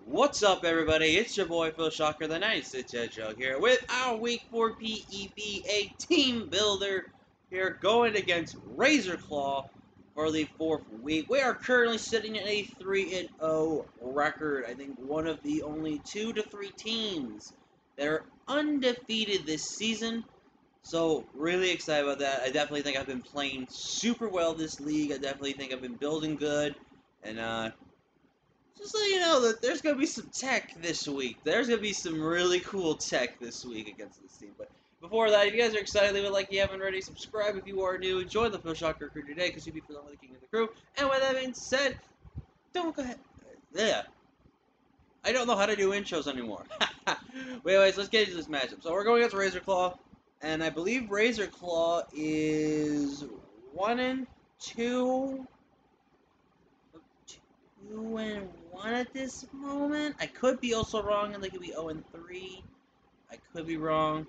What's up, everybody? It's your boy Phil Shocker, the 96 Hedgehog here with our Week 4 PEBA Team Builder here going against Razor Claw for the 4th week. We are currently sitting at a 3-0 record. I think one of the only 2 to 3 teams that are undefeated this season. So, really excited about that. I definitely think I've been playing super well this league. I definitely think I've been building good. And, just so you know that there's going to be some tech this week. There's going to be some really cool tech this week against this team. But before that, if you guys are excited, leave a like if you haven't already. Subscribe if you are new. Join the Phil Shocker crew today because you'll be the king of the crew. And with that being said, don't go ahead. Yeah. I don't know how to do intros anymore. Anyways, let's get into this matchup. So we're going against Razor Claw. And I believe Razor Claw is 1-2. 2-1 at this moment. I could be also wrong, and they could be 0-3. I could be wrong.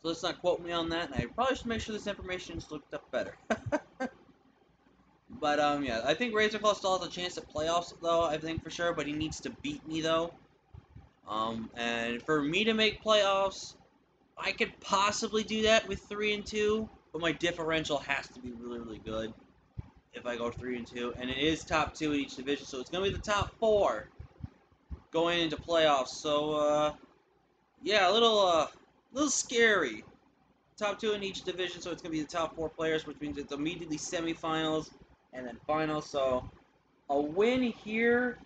So let's not quote me on that. And I probably should make sure this information is looked up better. But yeah, I think Razor Claw still has a chance at playoffs, though. I think for sure, but he needs to beat me though. And for me to make playoffs, I could possibly do that with 3-2, but my differential has to be really, really good. If I go 3-2, and it is top 2 in each division, so it's gonna be the top 4 going into playoffs. So yeah, a little scary. Top 2 in each division, so it's gonna be the top 4 players, which means it's immediately semifinals and then finals. So a win here,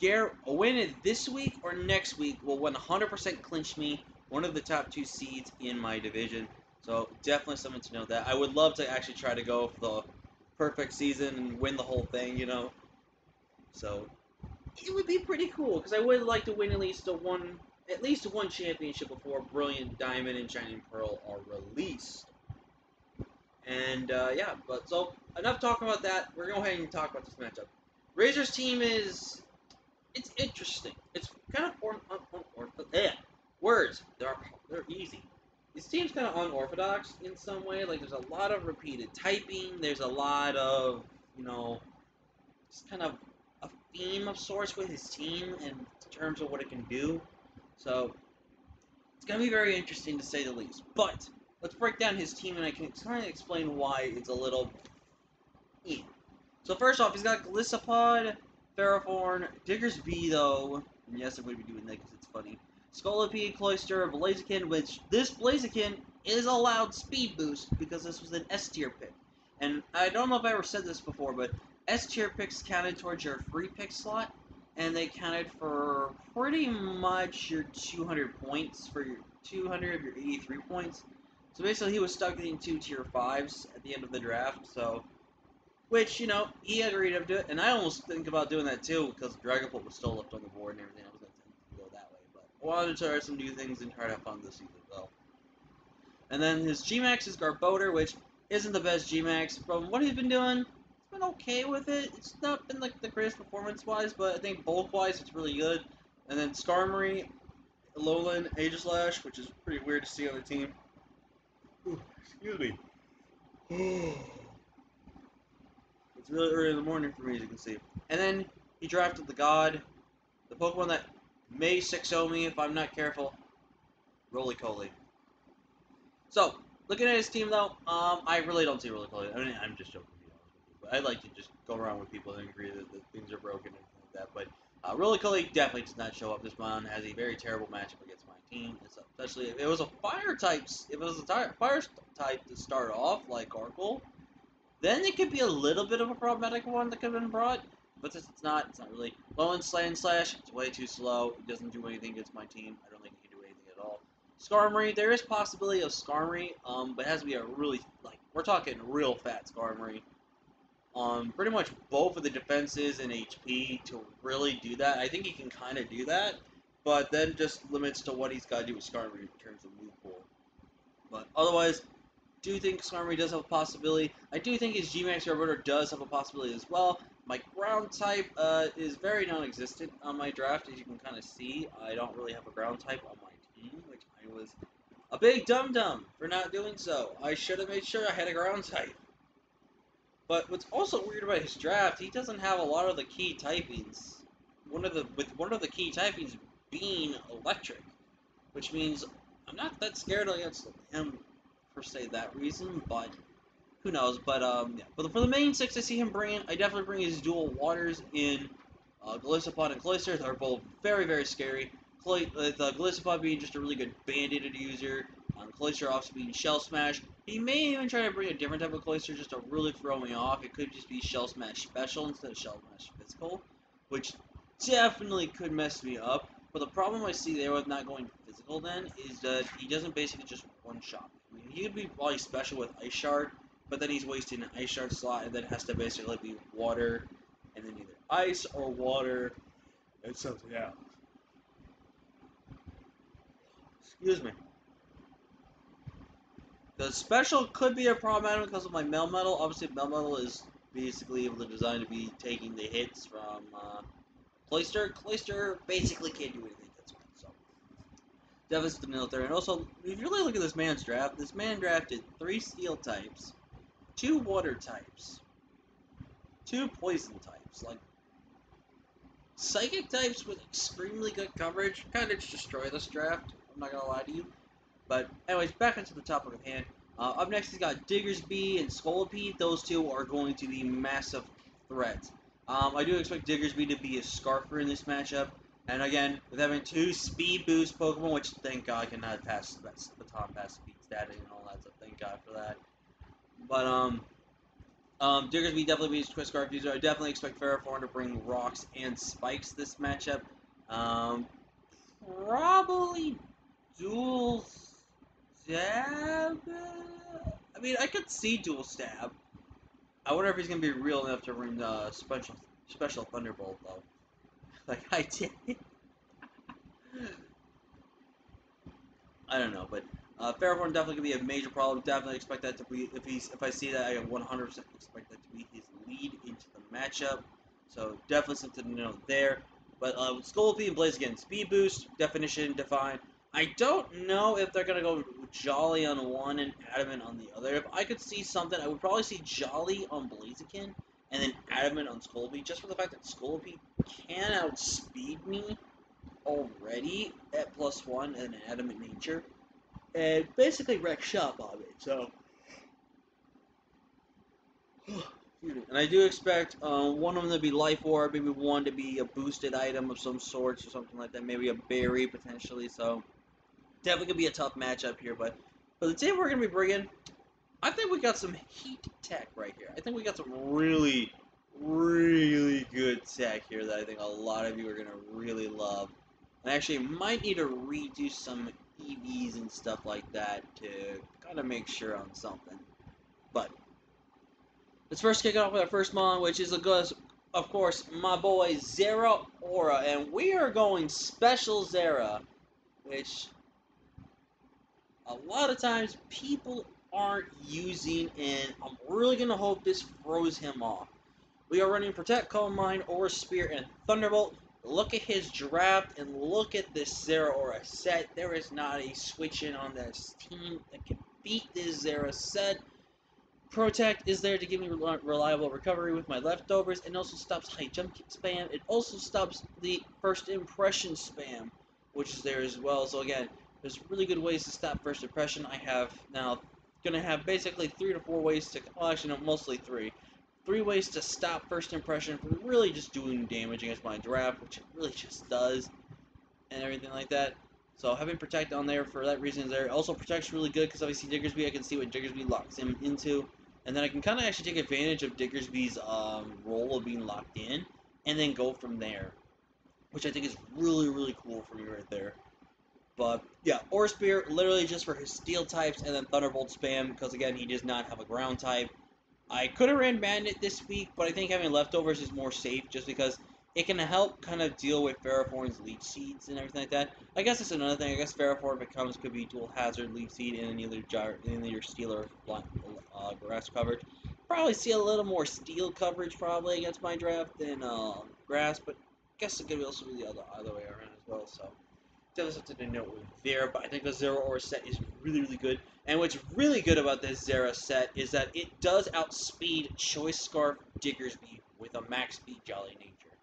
a win this week or next week will 100% clinch me one of the top 2 seeds in my division. So definitely something to know that. I would love to actually try to go for the perfect season and win the whole thing, you know. So it would be pretty cool because I would like to win at least one championship before Brilliant Diamond and Shining Pearl are released. And yeah, but so enough talking about that. We're going to go ahead and talk about this matchup. Razor's team it's interesting. It's kind of words. They're easy. This team's kind of unorthodox in some way. Like, there's a lot of repeated typing. There's a lot of, you know, just kind of a theme of sorts with his team in terms of what it can do. So, it's going to be very interesting to say the least. But, let's break down his team, and I can kind of explain why it's a little... So, first off, he's got Glisopod, Ferrothorn, Digger's Veto, and yes, I would be doing that because it's funny. Scolipede, Cloyster, Blaziken, which this Blaziken is allowed speed boost because this was an S tier pick. And I don't know if I ever said this before, but S tier picks counted towards your free pick slot, and they counted for pretty much your 200 points, for your 200 of your 83 points. So basically he was stuck in 2 tier 5s at the end of the draft, so... Which, you know, he agreed to do it, and I almost think about doing that too, because Dragapult was still left on the board and everything. I was going to go that way, but I wanted to try some new things and try to have fun this season, though. And then his G-Max is Garbodor, which isn't the best G-Max. From what he's been doing, he's been okay with it. It's not been, like, the greatest performance-wise, but I think bulk-wise, it's really good. And then Skarmory, Alolan, Aegislash, which is pretty weird to see on the team. Ooh, excuse me. It's really early in the morning for me, as you can see. And then he drafted the God, the Pokemon that may 6-0 me if I'm not careful, Roly-Poly. So, looking at his team though, I really don't see Roly-Poly. I mean, I'm just joking, to be honest with you. But I like to just go around with people and agree that things are broken and everything like that. But Roly-Poly definitely does not show up this round. Has a very terrible matchup against my team, especially if it was a fire type. If it was a fire type to start off, like Gargle. Then it could be a little bit of a problematic one that could have been brought, but since it's not really. Alolan Slash, it's way too slow. It doesn't do anything against my team. I don't think it can do anything at all. Skarmory, there is possibility of Skarmory, but it has to be a really, like, we're talking real fat Skarmory. Pretty much both of the defenses and HP to really do that. I think he can kind of do that, but then just limits to what he's got to do with Skarmory in terms of move pool. But otherwise, do think Skarmory does have a possibility. I do think his G-Max Garbodor does have a possibility as well. My ground type is very non-existent on my draft, as you can kind of see. I don't really have a ground type on my team, which I was a big dum-dum for not doing so. I should have made sure I had a ground type. But what's also weird about his draft, he doesn't have a lot of the key typings. one of the key typings being electric, which means I'm not that scared against him per se that reason, but who knows? But yeah. But for the main six, I see him bringing. I definitely bring his dual waters in Galissapod and Cloyster. They're both very very scary. The Galissapod being just a really good banded user. Cloyster also being Shell Smash. He may even try to bring a different type of Cloyster just to really throw me off. It could just be Shell Smash Special instead of Shell Smash Physical, which definitely could mess me up. But the problem I see there with not going physical then is that he doesn't basically just one-shot. I mean, he could be probably special with Ice Shard, but then he's wasting an Ice Shard slot and then has to basically be water and then either ice or water and something else. Excuse me. The special could be a problem because of my Melmetal. Obviously, Melmetal is basically able to design to be taking the hits from Cloyster. Cloyster basically can't do anything against me, so deficit the military. And also, if you really look at this man's draft, this man drafted 3 steel types, 2 water types, 2 poison types. Like, psychic types with extremely good coverage kind of just destroy this draft. I'm not gonna lie to you. But anyways, back into the topic at hand. Up next, he's got Diggersby and Scolipede. Those two are going to be massive threats. I do expect Diggersby to be a Scarfer in this matchup. And again, with having 2 speed boost Pokemon, which thank God I cannot pass the baton pass speed status and all that, so thank God for that. But Diggersby definitely beats Twist Scarf user. I definitely expect Ferrothorn to bring rocks and spikes this matchup. Probably dual stab. I mean, I could see dual stab. I wonder if he's gonna be real enough to bring the special Thunderbolt though. Like I did. I don't know, but Ferrothorn definitely gonna be a major problem. Definitely expect that to be if I see that, I 100% expect that to be his lead into the matchup. So definitely something to know there. But with Scolipede and Blaziken, speed boost, definition, define. I don't know if they're gonna go Jolly on one and Adamant on the other. If I could see something, I would probably see Jolly on Blaziken and then Adamant on Scolipede, just for the fact that Scolipede can outspeed me already at +1 and an Adamant nature, and basically wreck shop on it. So, and I do expect one of them to be Life Orb, maybe one to be a boosted item of some sorts or something like that, maybe a berry potentially. So, definitely gonna be a tough matchup here. But for the team we're gonna be bringing, I think we got some heat tech right here. I think we got some really, really good tech here that I think a lot of you are gonna really love. I actually might need to redo some EVs and stuff like that to kind of make sure on something. But let's first kick it off with our first mon, which is, of course, my boy Zera Aura. And we are going Special Zera, which a lot of times people aren't using, and I'm really going to hope this throws him off. We are running Protect, Calm Mind, Aura Spear, and Thunderbolt. Look at his draft and look at this Zera Aura set. There is not a switch in on this team that can beat this Zera set. Protect is there to give me reliable recovery with my leftovers, and also stops high jump kick spam. It also stops the first impression spam, which is there as well. So again, there's really good ways to stop first impression. I have now gonna have basically 3 to 4 ways to, well actually no, mostly 3. 3 ways to stop first impression for really just doing damage against my draft, which it really just does, and everything like that. So having Protect on there for that reason is there. Also Protect's really good because obviously Diggersby, I can see what Diggersby locks him into, and then I can kind of actually take advantage of Diggersby's role of being locked in, and then go from there, which I think is really, really cool for me right there. But yeah, Aura Spear literally just for his steel types, and then Thunderbolt spam because again he does not have a ground type. I could have ran Magnet this week, but I think having leftovers is more safe just because it can help kind of deal with Ferrothorn's Leech Seeds and everything like that. I guess that's another thing. I guess Ferrothorn, if it comes, could be dual hazard, Leech Seed, and either Steel or Grass coverage. Probably see a little more Steel coverage probably against my draft than Grass, but I guess it could also be the other way around as well. So definitely something to note there, but I think the Zera Aura set is really, really good. And what's really good about this Zera set is that it does outspeed Choice Scarf Diggersby with a max speed Jolly nature.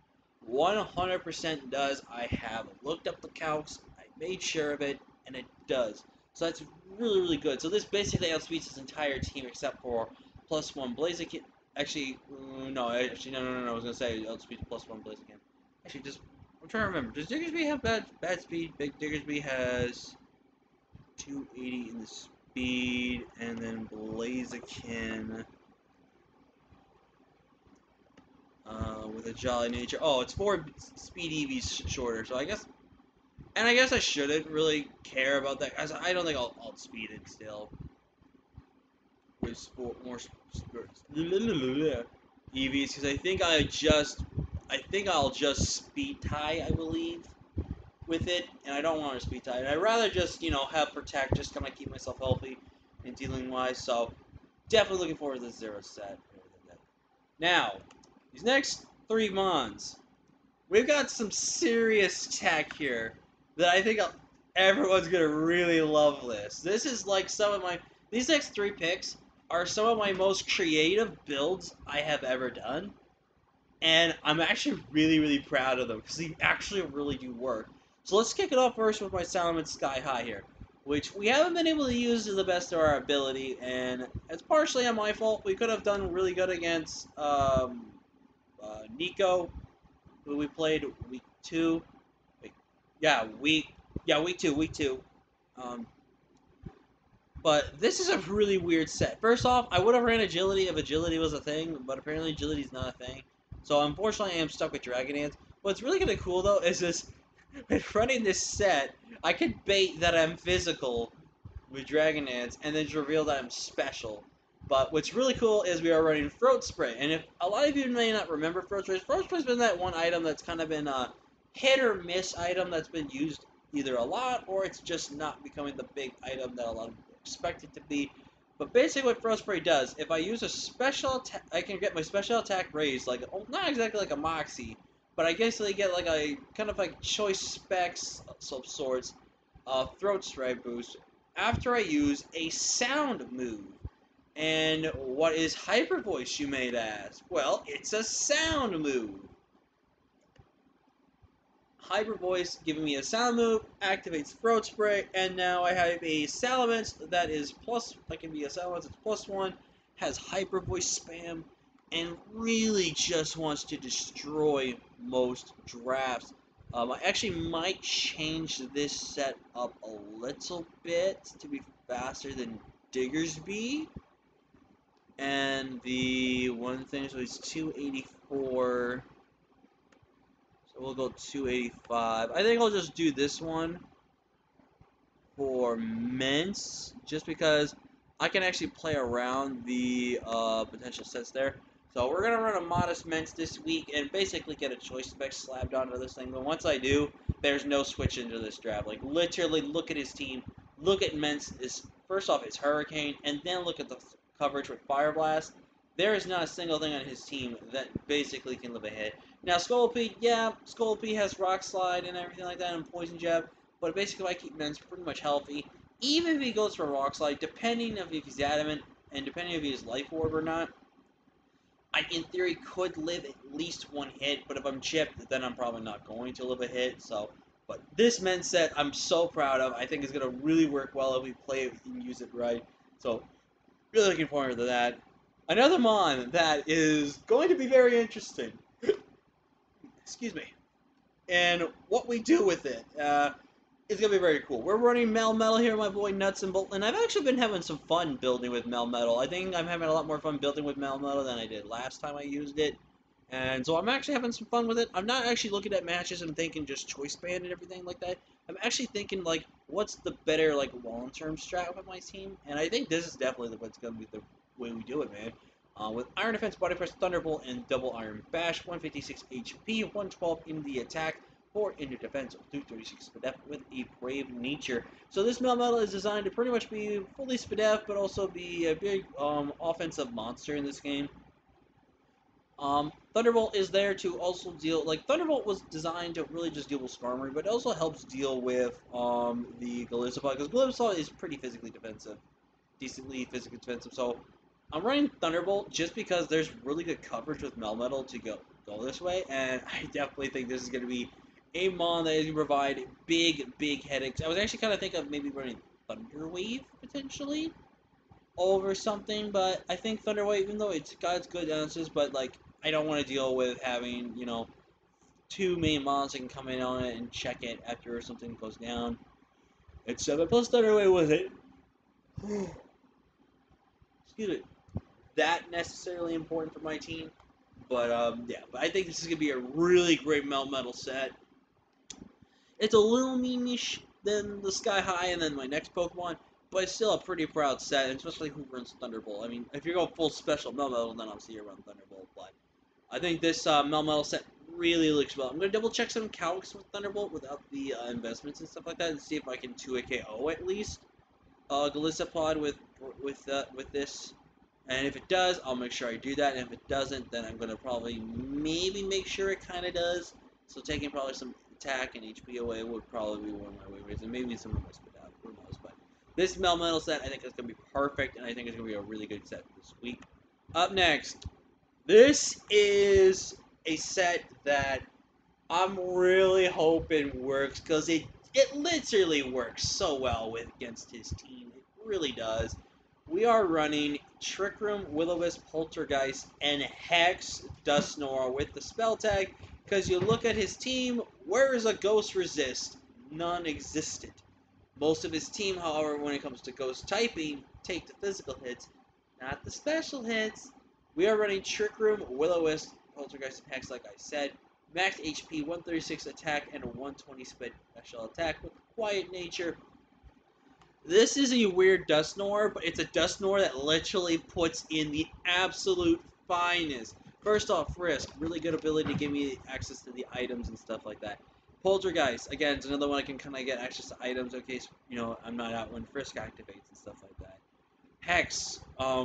100% does. I have looked up the calcs, I made sure of it, and it does. So that's really, really good. So this basically outspeeds his entire team except for +1 Blaziken. Actually, no, no. I was gonna say outspeeds +1 Blaziken. Actually, I'm trying to remember. Does Diggersby have bad speed? Big Diggersby has 280 in the speed, and then Blaziken with a jolly nature. Oh, it's 4 speed EVs shorter. So I guess I shouldn't really care about that. I don't think I'll outspeed it still with more EVs because I think I'll just speed tie. I believe with it, and I don't want to speed tie. I'd rather just have protect, just kind of keep myself healthy and dealing wise. So definitely looking forward to this zero set. Now, these next 3 mons, we've got some serious tech here that I think everyone's gonna really love this. This is like these next 3 picks are some of my most creative builds I have ever done. And I'm actually really, really proud of them because they actually really do work. So let's kick it off first with my Salmon Sky High here, which we haven't been able to use to the best of our ability, and it's partially on my fault. We could have done really good against Nico, who we played week 2. Wait, week 2. Um, but this is a really weird set. First off, I would have ran agility if agility was a thing, but apparently agility is not a thing. So unfortunately, I am stuck with Dragon Dance. What's really kind of cool though is this: with running this set, I could bait that I'm physical with Dragon Dance, and then just reveal that I'm special. But what's really cool is we are running Throat Spray, and if a lot of you may not remember Throat Spray's been that one item that's kind of been a hit or miss item that's been used either a lot or it's just not becoming the big item that a lot of people expect it to be. But basically what Throat Spray does, if I use a special attack, I can get my special attack raised, like, not exactly like a Moxie, but I guess they get like a kind of like choice specs of sorts, Throat Spray boost after I use a sound move. And what is Hyper Voice, you may ask? Well, it's a sound move. Hyper Voice giving me a sound move, activates Throat Spray, and now I have a Salamence that is that can be a Salamence, it's +1, has Hyper Voice spam, and really just wants to destroy most drafts. I actually might change this set up a little bit to be faster than Diggersby. And the one thing, so it's 284. So we'll go 285. I think I'll just do this one for Mince, just because I can actually play around the potential sets there. So we're going to run a modest Mince this week and basically get a choice spec slapped onto this thing. But once I do, there's no switch into this draft. Like, literally, look at his team. Look at Mince. First off, it's Hurricane, and then look at the coverage with Fire Blast. There is not a single thing on his team that basically can live a hit. Now, Scolipede, yeah, Scolipede has Rock Slide and everything like that, and Poison Jab, but basically I keep Mince pretty much healthy. Even if he goes for Rock Slide, depending if he's adamant, and depending if he has Life Orb or not, I, in theory, could live at least one hit, but if I'm chipped, then I'm probably not going to live a hit, so... But this Mince set, I'm so proud of. I think it's going to really work well if we play it and use it right. So, really looking forward to that. Another mon that is going to be very interesting. Excuse me. And what we do with it is going to be very cool. We're running Melmetal here, my boy Nuts and Bolt, and I've actually been having some fun building with Melmetal. I think I'm having a lot more fun building with Melmetal than I did last time I used it. And so I'm actually having some fun with it. I'm not actually looking at matches and thinking just choice band and everything like that. I'm actually thinking, like, what's the better, like, long-term strat with my team? And I think this is definitely what's going to be the way we do it, man. With Iron Defense, Body Press, Thunderbolt, and Double Iron Bash, 156 HP, 112 in the attack, 4 in the defense, 236 SPDF with a Brave Nature. So this Melmetal is designed to pretty much be fully SPDF, but also be a big offensive monster in this game. Thunderbolt is there to also deal, like, Thunderbolt was designed to really just deal with Skarmory, but it also helps deal with the Gallisopod, because Gallisopod is pretty physically defensive, decently physically defensive, so I'm running Thunderbolt just because there's really good coverage with Melmetal to go go this way, and I definitely think this is going to be a mon that is going to provide big headaches. I was actually kind of thinking of maybe running Thunder Wave, potentially, over something, but I think Thunder Wave, even though it's got its good answers, but, like, I don't want to deal with having, you know, two main mons that can come in on it and check it after something goes down. It's 7 plus Thunder Wave with it. Excuse me. That necessarily important for my team, but yeah. But I think this is gonna be a really great Melt Metal set. It's a little meanish than the Sky High and then my next Pokemon, but it's still a pretty proud set, especially who runs Thunderbolt. I mean, if you're going full special Melt Metal, then obviously you run Thunderbolt. But I think this Melt Metal set really looks well. I'm gonna double check some calcs with Thunderbolt without the investments and stuff like that, and see if I can 2 KO at least Galissapod with this. And if it does, I'll make sure I do that. And if it doesn't, then I'm going to probably maybe make sure it kind of does. So taking probably some attack and HP away would probably be one of my ways. And maybe some of us would have. Who knows? But this Melmetal set, I think is going to be perfect. And I think it's going to be a really good set this week. Up next, this is a set that I'm really hoping works. Because it literally works so well against his team. It really does. We are running Trick Room, Will-O-Wisp, Poltergeist, and Hex Dusknoir with the spell tag, because you look at his team, where is a Ghost Resist? Non-existent. Most of his team, however, when it comes to Ghost typing, take the physical hits, not the special hits. We are running Trick Room, Will-O-Wisp, Poltergeist, and Hex, like I said. Max HP, 136 attack, and a 120 special attack with Quiet Nature. This is a weird Dusknoir, but it's a Dusknoir that literally puts in the absolute finest. First off, Frisk, really good ability to give me access to the items and stuff like that. Poltergeist, again, it's another one I can kind of get access to items in case, you know, I'm not out when Frisk activates and stuff like that. Hex,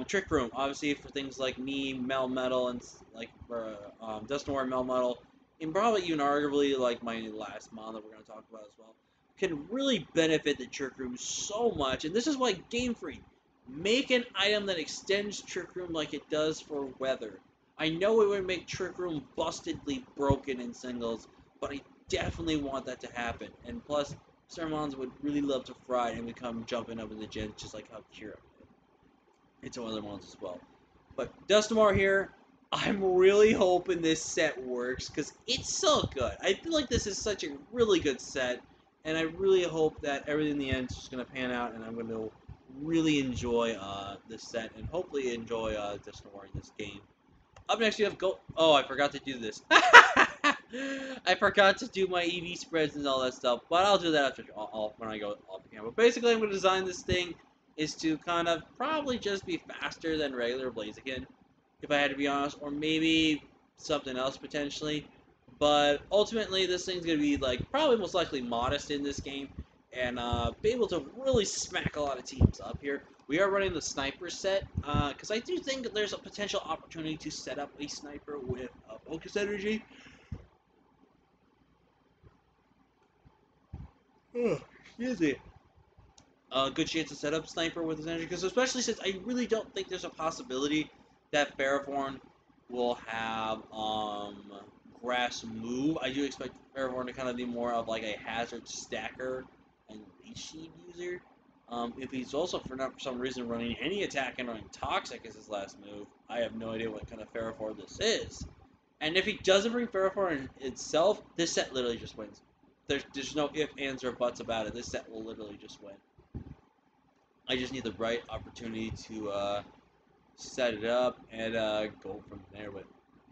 Trick Room, obviously for things like me, Melmetal, and like for Dusknoir, Melmetal, and probably even arguably like my last mon that we're going to talk about as well. Can really benefit the Trick Room so much, and this is why Game Freak, make an item that extends Trick Room like it does for Weather. I know it would make Trick Room bustedly broken in singles, but I definitely want that to happen. And plus, Sermons would really love to fry and become jumping up in the gens just like how Kira did. And some other ones as well. But Dusknoir here, I'm really hoping this set works, because it's so good. I feel like this is such a really good set. And I really hope that everything in the end is just going to pan out, and I'm going to really enjoy this set, and hopefully enjoy Dusknoir in this game. Up next, we have Oh, I forgot to do this. I forgot to do my EV spreads and all that stuff, but I'll do that after when I go off the camera. But basically, I'm going to design this thing is to kind of probably just be faster than regular Blaziken, if I had to be honest, or maybe something else potentially. But ultimately, this thing's going to be, like, probably most likely modest in this game, and be able to really smack a lot of teams up here. We are running the Sniper set, because I do think that there's a potential opportunity to set up a Sniper with Focus Energy. Oh, excuse me. A good chance to set up Sniper with his energy, because especially since I really don't think there's a possibility that Ferrothorn will have Grass move. I do expect Ferrothorn to kind of be more of like a hazard stacker and leech seed user. If he's also for some reason running any attack and running Toxic as his last move, I have no idea what kind of Ferrothorn this is. And if he doesn't bring Ferrothorn itself, this set literally just wins. There's no ifs, ands, or buts about it. This set will literally just win. I just need the right opportunity to set it up and go from there. But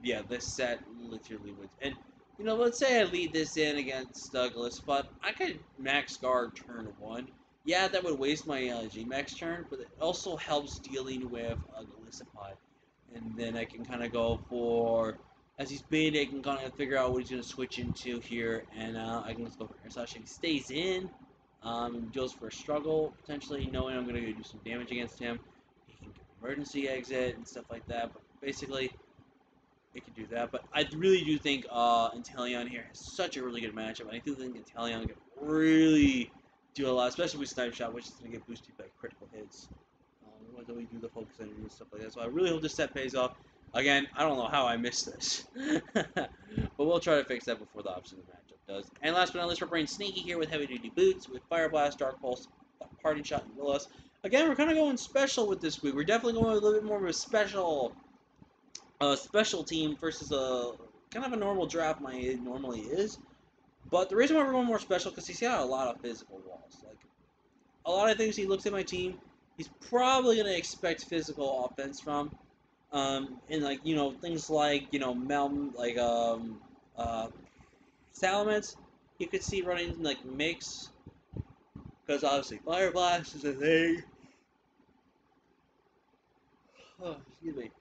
yeah, this set literally wins. And you know, let's say I lead this in against Douglas, but I could max guard turn 1. Yeah, that would waste my G-Max turn, but it also helps dealing with Galissapod. And then I can kind of go for, as he's baited, I can kind of figure out what he's going to switch into here, and I can just go for Air Slash. He stays in, goes for a struggle, potentially knowing I'm going to do some damage against him. He can get emergency exit and stuff like that, but basically, it can do that. But I really do think Inteleon here has such a really good matchup, and I do think Inteleon can really do a lot, especially with Snipe Shot, which is going to get boosted by critical hits. Whether we do the focus energy and stuff like that. So I really hope this set pays off. Again, I don't know how I missed this. But we'll try to fix that before the opposite of the matchup does. And last but not least, we're bringing Sneaky here with Heavy Duty Boots, with Fire Blast, Dark Pulse, Parting Shot, and Will-O-Wisp. Again, we're kind of going special with this week. We're definitely going with a little bit more of a special team versus a kind of a normal draft it normally is. But the reason why we're going more special because he's got a lot of physical walls. Like a lot of things he looks at my team, he's probably gonna expect physical offense from. And like things like Salamence, you could see running like mix because obviously Fire Blast is a thing. Oh, excuse me.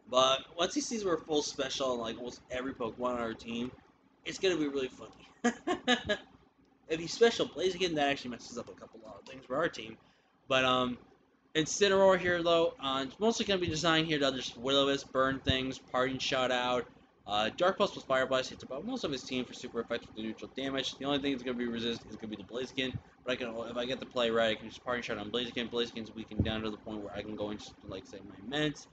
But once he sees we're full special and like almost every Pokemon on our team, it's gonna be really funny. If he's special Blaziken, that actually messes up a couple of things for our team. But Incineroar here though, it's mostly gonna be designed here to just Will-O-Wisp, burn things, Parting Shot out. Dark Pulse plus Fire Blast hits about most of his team for super effective with the neutral damage. The only thing that's gonna be resist is gonna be the Blaziken. But if I get the play right, I can just Parting Shot on Blaziken. Blaziken's weakened down to the point where I can go into like say my Immense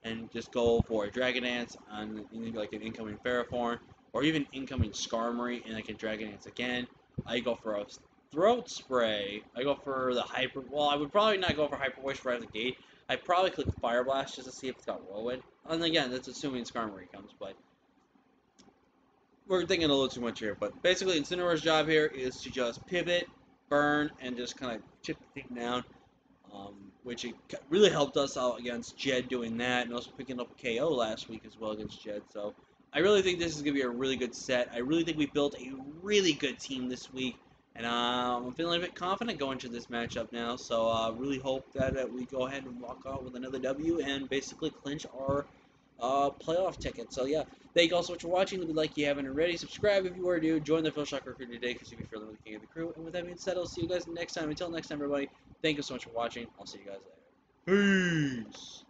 and just go for a Dragon Dance on like an incoming Ferrothorn or even incoming Skarmory, and I can Dragon Dance again. I go for a Throat Spray. I go for the Hyper. Well, I would probably not go for Hyper Voice right out of the gate. I'd probably click Fire Blast just to see if it's got Whirlwind. And again, that's assuming Skarmory comes, but we're thinking a little too much here. But basically, Incineroar's job here is to just pivot, burn, and just kind of chip the thing down. Which it really helped us out against Jed doing that, and also picking up a KO last week as well against Jed. So I really think this is going to be a really good set. I really think we built a really good team this week, and I'm feeling a bit confident going into this matchup now. So I really hope that we go ahead and walk out with another W and basically clinch our playoff ticket. So yeah, thank you all so much for watching. Leave a like if you haven't already. Subscribe if you are new. Join the Phil Shocker crew today because you'll be feeling the king of the crew. And with that being said, I'll see you guys next time. Until next time, everybody, thank you so much for watching. I'll see you guys later. Peace.